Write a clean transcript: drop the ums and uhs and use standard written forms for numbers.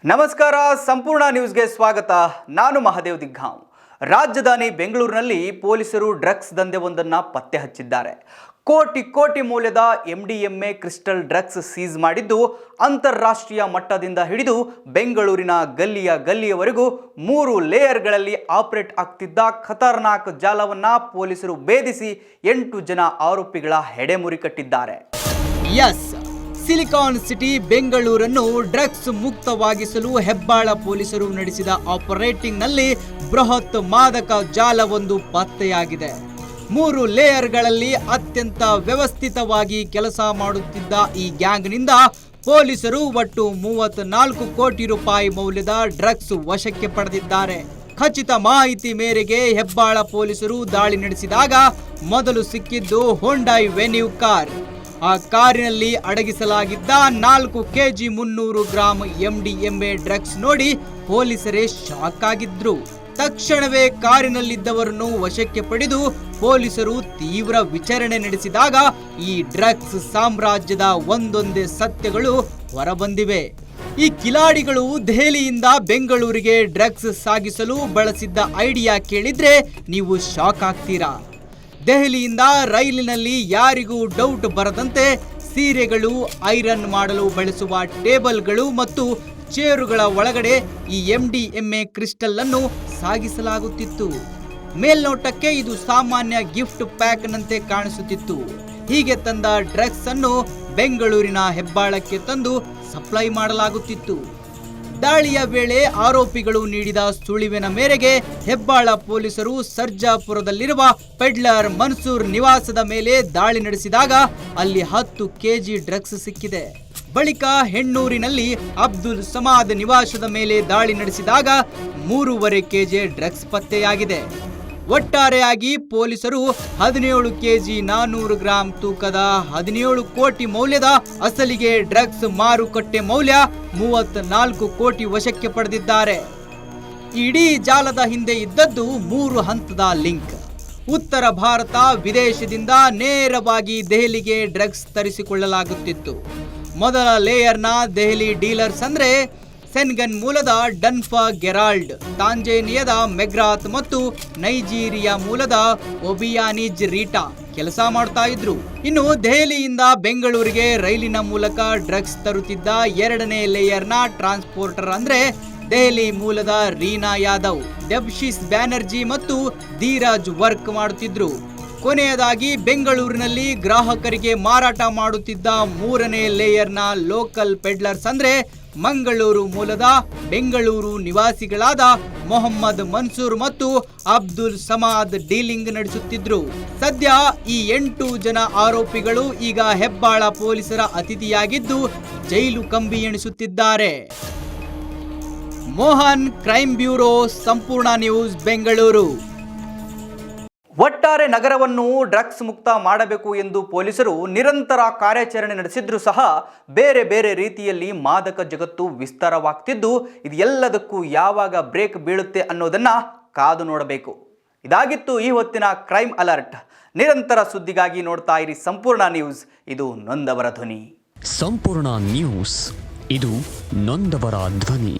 ನಮಸ್ಕಾರ, ಸಂಪೂರ್ಣ ನ್ಯೂಸ್ಗೆ ಸ್ವಾಗತ. ನಾನು ಮಹಾದೇವ್ ದಿಗ್ಗಾಂವ್. ರಾಜಧಾನಿ ಬೆಂಗಳೂರಿನಲ್ಲಿ ಪೊಲೀಸರು ಡ್ರಗ್ಸ್ ದಂಧೆಯೊಂದನ್ನು ಪತ್ತೆ ಹಚ್ಚಿದ್ದಾರೆ. ಕೋಟಿ ಮೌಲ್ಯದ MDMA ಕ್ರಿಸ್ಟಲ್ ಡ್ರಗ್ಸ್ ಸೀಸ್ ಮಾಡಿದ್ದು, ಅಂತಾರಾಷ್ಟ್ರೀಯ ಮಟ್ಟದಿಂದ ಹಿಡಿದು ಬೆಂಗಳೂರಿನ ಗಲ್ಲಿಯವರೆಗೂ 3 ಲೇಯರ್ಗಳಲ್ಲಿ ಆಪರೇಟ್ ಆಗ್ತಿದ್ದ ಖತರ್ನಾಕ್ ಜಾಲವನ್ನು ಪೊಲೀಸರು ಭೇದಿಸಿ 8 ಜನ ಆರೋಪಿಗಳ ಹೆಡೆಮುರಿ ಕಟ್ಟಿದ್ದಾರೆ. ಸಿಲಿಕಾನ್ ಸಿಟಿ ಬೆಂಗಳೂರನ್ನು ಡ್ರಗ್ಸ್ ಮುಕ್ತವಾಗಿಸಲು ಹೆಬ್ಬಾಳ ಪೊಲೀಸರು ನಡೆಸಿದ ಆಪರೇಟಿಂಗ್ನಲ್ಲಿ ಬೃಹತ್ ಮಾದಕ ಜಾಲವೊಂದು ಪತ್ತೆಯಾಗಿದೆ. 3 ಲೇಯರ್ಗಳಲ್ಲಿ ಅತ್ಯಂತ ವ್ಯವಸ್ಥಿತವಾಗಿ ಕೆಲಸ ಮಾಡುತ್ತಿದ್ದ ಈ ಗ್ಯಾಂಗ್ನಿಂದ ಪೊಲೀಸರು ಒಟ್ಟು 34 ಕೋಟಿ ರೂಪಾಯಿ ಮೌಲ್ಯದ ಡ್ರಗ್ಸ್ ವಶಕ್ಕೆ ಪಡೆದಿದ್ದಾರೆ. ಖಚಿತ ಮಾಹಿತಿ ಮೇರೆಗೆ ಹೆಬ್ಬಾಳ ಪೊಲೀಸರು ದಾಳಿ ನಡೆಸಿದಾಗ ಮೊದಲು ಸಿಕ್ಕಿದ್ದು ಹೊಂಡೈ ವೆನ್ಯೂ ಕಾರ್. ಆ ಕಾರಿನಲ್ಲಿ ಅಡಗಿಸಲಾಗಿದ್ದ 4 kg 300 ಗ್ರಾಂ MDMA ಡ್ರಗ್ಸ್ ನೋಡಿ ಪೊಲೀಸರೇ ಶಾಕ್ ಆಗಿದ್ರು. ತಕ್ಷಣವೇ ಕಾರಿನಲ್ಲಿದ್ದವರನ್ನು ವಶಕ್ಕೆ ಪಡೆದು ಪೊಲೀಸರು ತೀವ್ರ ವಿಚಾರಣೆ ನಡೆಸಿದಾಗ ಈ ಡ್ರಗ್ಸ್ ಸಾಮ್ರಾಜ್ಯದ ಒಂದೊಂದೇ ಸತ್ಯಗಳು ಹೊರಬಂದಿವೆ. ಈ ಕಿಲಾಡಿಗಳು ದೆಹಲಿಯಿಂದ ಬೆಂಗಳೂರಿಗೆ ಡ್ರಗ್ಸ್ ಸಾಗಿಸಲು ಬಳಸಿದ್ದ ಐಡಿಯಾ ಕೇಳಿದ್ರೆ ನೀವು ಶಾಕ್ ಆಗ್ತೀರಾ. ದೆಹಲಿಯಿಂದ ರೈಲಿನಲ್ಲಿ ಯಾರಿಗೂ ಡೌಟ್ ಬರದಂತೆ ಸೀರೆಗಳು, ಐರನ್ ಮಾಡಲು ಬಳಸುವ ಟೇಬಲ್ಗಳು ಮತ್ತು ಚೇರುಗಳ ಒಳಗಡೆ ಈ MDMA ಕ್ರಿಸ್ಟಲ್ ಅನ್ನು ಸಾಗಿಸಲಾಗುತ್ತಿತ್ತು. ಮೇಲ್ನೋಟಕ್ಕೆ ಇದು ಸಾಮಾನ್ಯ ಗಿಫ್ಟ್ ಪ್ಯಾಕ್ ನಂತೆ ಕಾಣಿಸುತ್ತಿತ್ತು. ಹೀಗೆ ತಂದ ಡ್ರಗ್ಸ್ ಅನ್ನು ಬೆಂಗಳೂರಿನ ಹೆಬ್ಬಾಳಕ್ಕೆ ತಂದು ಸಪ್ಲೈ ಮಾಡಲಾಗುತ್ತಿತ್ತು. ದಾಳಿಯ ವೇಳೆ ಆರೋಪಿಗಳು ನೀಡಿದ ಸುಳಿವಿನ ಮೇರೆಗೆ ಹೆಬ್ಬಾಳ ಪೊಲೀಸರು ಸರ್ಜಾಪುರದಲ್ಲಿರುವ ಪೆಡ್ಲರ್ ಮನ್ಸೂರ್ ನಿವಾಸದ ಮೇಲೆ ದಾಳಿ ನಡೆಸಿದಾಗ ಅಲ್ಲಿ 10 kg ಡ್ರಗ್ಸ್ ಸಿಕ್ಕಿದೆ. ಬಳಿಕ ಹೆಣ್ಣೂರಿನಲ್ಲಿ ಅಬ್ದುಲ್ ಸಮಾದ್ ನಿವಾಸದ ಮೇಲೆ ದಾಳಿ ನಡೆಸಿದಾಗ 3.5 kg ಡ್ರಗ್ಸ್ ಪತ್ತೆಯಾಗಿದೆ. ಒಟ್ಟಾರೆಯಾಗಿ ಪೊಲೀಸರು 17 kg 400 ಗ್ರಾಂ ತೂಕದ 17 ಕೋಟಿ ಮೌಲ್ಯದ ಅಸಲಿಗೆ ಡ್ರಗ್ಸ್ ಮಾರುಕಟ್ಟೆ ಮೌಲ್ಯ 34 ಕೋಟಿ ವಶಕ್ಕೆ ಪಡೆದಿದ್ದಾರೆ. ಇಡೀ ಜಾಲದ ಹಿಂದೆ ಇದ್ದದ್ದು 3 ಹಂತದ ಲಿಂಕ್. ಉತ್ತರ ಭಾರತ ವಿದೇಶದಿಂದ ನೇರವಾಗಿ ದೆಹಲಿಗೆ ಡ್ರಗ್ಸ್ ತರಿಸಿಕೊಳ್ಳಲಾಗುತ್ತಿತ್ತು. ಮೊದಲ ಲೇಯರ್ನ ದೆಹಲಿ ಡೀಲರ್ಸ್ ಅಂದ್ರೆ ಸೆನ್ಗನ್ ಮೂಲದ ಡನ್ಫಾ ಗೆರಾಲ್ಡ್, ತಾಂಜೇನಿಯಾದ ಮೆಗ್ರಾತ್ ಮತ್ತು ನೈಜೀರಿಯಾ ಮೂಲದ ಒಬಿಯಾನಿಜ್ ರೀಟಾ ಕೆಲಸ ಮಾಡ್ತಾ ಇದ್ರು. ಇನ್ನು ದೆಹಲಿಯಿಂದ ಬೆಂಗಳೂರಿಗೆ ರೈಲಿನ ಮೂಲಕ ಡ್ರಗ್ಸ್ ತರುತ್ತಿದ್ದ 2ನೇ ಲೇಯರ್ನ ಟ್ರಾನ್ಸ್ಪೋರ್ಟರ್ ಅಂದ್ರೆ ದೆಹಲಿ ಮೂಲದ ರೀನಾ ಯಾದವ್, ಡೆಬ್ಶಿಸ್ ಬ್ಯಾನರ್ಜಿ ಮತ್ತು ಧೀರಾಜ್ ವರ್ಕ್ ಮಾಡುತ್ತಿದ್ರು. ಕೊನೆಯದಾಗಿ ಬೆಂಗಳೂರಿನಲ್ಲಿ ಗ್ರಾಹಕರಿಗೆ ಮಾರಾಟ ಮಾಡುತ್ತಿದ್ದ 3ನೇ ಲೇಯರ್ನ ಲೋಕಲ್ ಪೆಡ್ಲರ್ಸ್ ಅಂದ್ರೆ ಮಂಗಳೂರು ಮೂಲದ ಬೆಂಗಳೂರು ನಿವಾಸಿಗಳಾದ ಮೊಹಮ್ಮದ್ ಮನ್ಸೂರ್ ಮತ್ತು ಅಬ್ದುಲ್ ಸಮಾದ್ ಡೀಲಿಂಗ್ ನಡೆಸುತ್ತಿದ್ರು. ಸದ್ಯ ಈ 8 ಜನ ಆರೋಪಿಗಳು ಈಗ ಹೆಬ್ಬಾಳ ಪೊಲೀಸರ ಅತಿಥಿಯಾಗಿದ್ದು ಜೈಲು ಕಂಬಿ ಎಣಿಸುತ್ತಿದ್ದಾರೆ. ಮೋಹನ್, ಕ್ರೈಮ್ ಬ್ಯೂರೋ, ಸಂಪೂರ್ಣ ನ್ಯೂಸ್, ಬೆಂಗಳೂರು. ಒಟ್ಟಾರೆ ನಗರವನ್ನು ಡ್ರಗ್ಸ್ ಮುಕ್ತ ಮಾಡಬೇಕು ಎಂದು ಪೊಲೀಸರು ನಿರಂತರ ಕಾರ್ಯಾಚರಣೆ ನಡೆಸಿದ್ರೂ ಸಹ ಬೇರೆ ರೀತಿಯಲ್ಲಿ ಮಾದಕ ಜಗತ್ತು ವಿಸ್ತಾರವಾಗ್ತಿದ್ದು, ಇದು ಎಲ್ಲದಕ್ಕೂ ಯಾವಾಗ ಬ್ರೇಕ್ ಬೀಳುತ್ತೆ ಅನ್ನೋದನ್ನ ಕಾದು ನೋಡಬೇಕು. ಇದಾಗಿತ್ತು ಈ ಹೊತ್ತಿನ ಕ್ರೈಮ್ ಅಲರ್ಟ್. ನಿರಂತರ ಸುದ್ದಿಗಾಗಿ ನೋಡ್ತಾ ಇರಿ ಸಂಪೂರ್ಣ ನ್ಯೂಸ್. ಇದು ನೊಂದವರ ಧ್ವನಿ. ಸಂಪೂರ್ಣ ನ್ಯೂಸ್, ಇದು ನೊಂದವರ ಧ್ವನಿ.